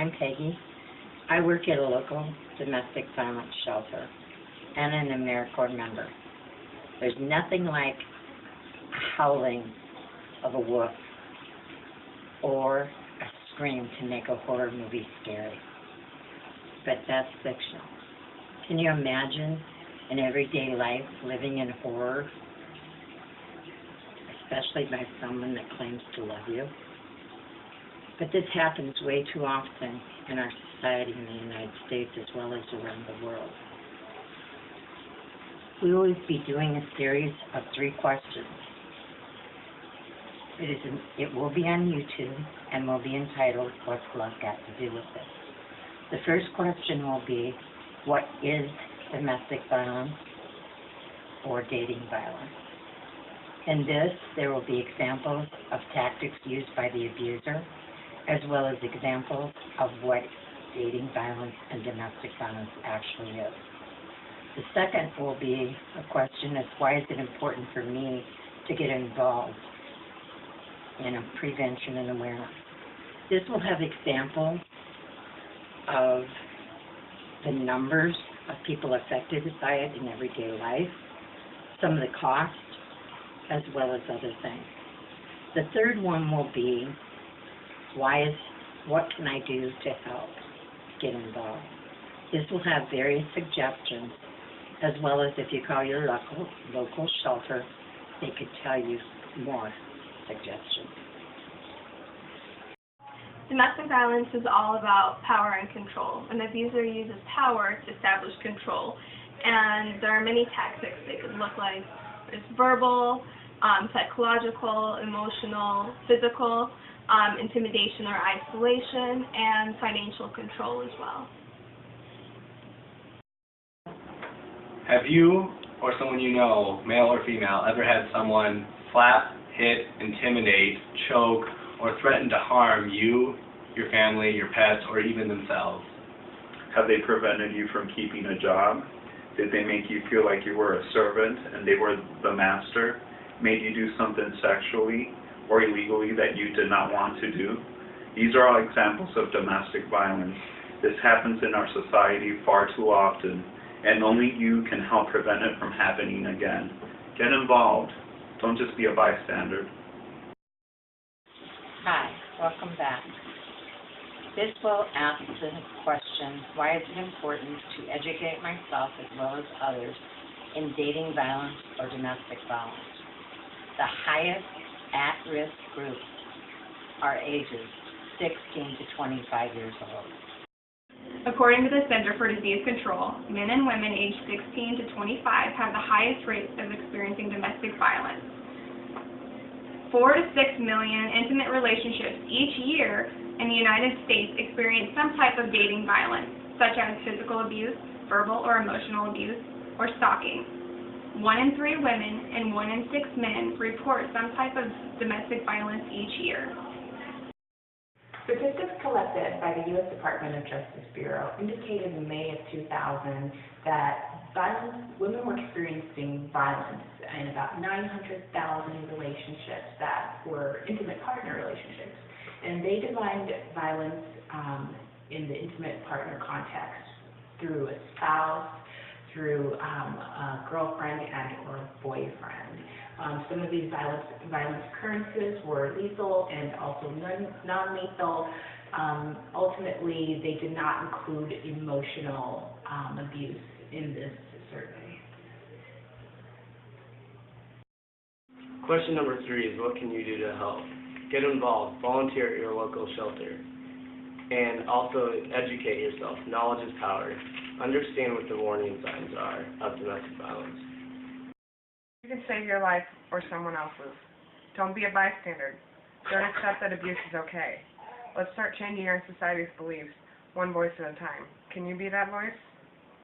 I'm Peggy. I work at a local domestic violence shelter and an AmeriCorps member. There's nothing like a howling of a wolf or a scream to make a horror movie scary. But that's fictional. Can you imagine in everyday life living in horror, especially by someone that claims to love you? But this happens way too often in our society in the United States as well as around the world. We will be doing a series of 3 questions. It will be on YouTube and will be entitled, "What's Love Got to Do with It?" The first question will be, what is domestic violence or dating violence? In this, there will be examples of tactics used by the abuser, as well as examples of what dating violence and domestic violence actually is. The second will be a question as why is it important for me to get involved in prevention and awareness. This will have examples of the numbers of people affected by it in everyday life, some of the costs, as well as other things. The third one will be what can I do to help get involved? This will have various suggestions, as well as if you call your local shelter, they could tell you more suggestions. Domestic violence is all about power and control. An abuser uses power to establish control, and there are many tactics they could look like. It's verbal, psychological, emotional, physical, intimidation or isolation, and financial control as well. Have you or someone you know, male or female, ever had someone slap, hit, intimidate, choke, or threaten to harm you, your family, your pets, or even themselves? Have they prevented you from keeping a job? Did they make you feel like you were a servant and they were the master? Made you do something sexually or illegally that you did not want to do? These are all examples of domestic violence. This happens in our society far too often, and only you can help prevent it from happening again. Get involved. Don't just be a bystander. Hi, welcome back. This will ask the question, why is it important to educate myself as well as others in dating violence or domestic violence? The highest at-risk groups are ages 16 to 25 years old. According to the Center for Disease Control, men and women aged 16 to 25 have the highest rates of experiencing domestic violence. 4 to 6 million intimate relationships each year in the United States experience some type of dating violence, such as physical abuse, verbal or emotional abuse, or stalking. 1 in 3 women and 1 in 6 men report some type of domestic violence each year. Statistics collected by the U.S. Department of Justice Bureau indicated in May of 2000 that women were experiencing violence in about 900,000 relationships that were intimate partner relationships. And they defined violence in the intimate partner context through a spouse, through a girlfriend and or a boyfriend. Some of these violence occurrences were lethal and also non-lethal. Ultimately, they did not include emotional abuse in this survey. Question number 3 is, what can you do to help? Get involved, volunteer at your local shelter, and also educate yourself. Knowledge is power. Understand what the warning signs are of domestic violence. You can save your life or someone else's. Don't be a bystander. Don't accept that abuse is okay. Let's start changing our society's beliefs, one voice at a time. Can you be that voice?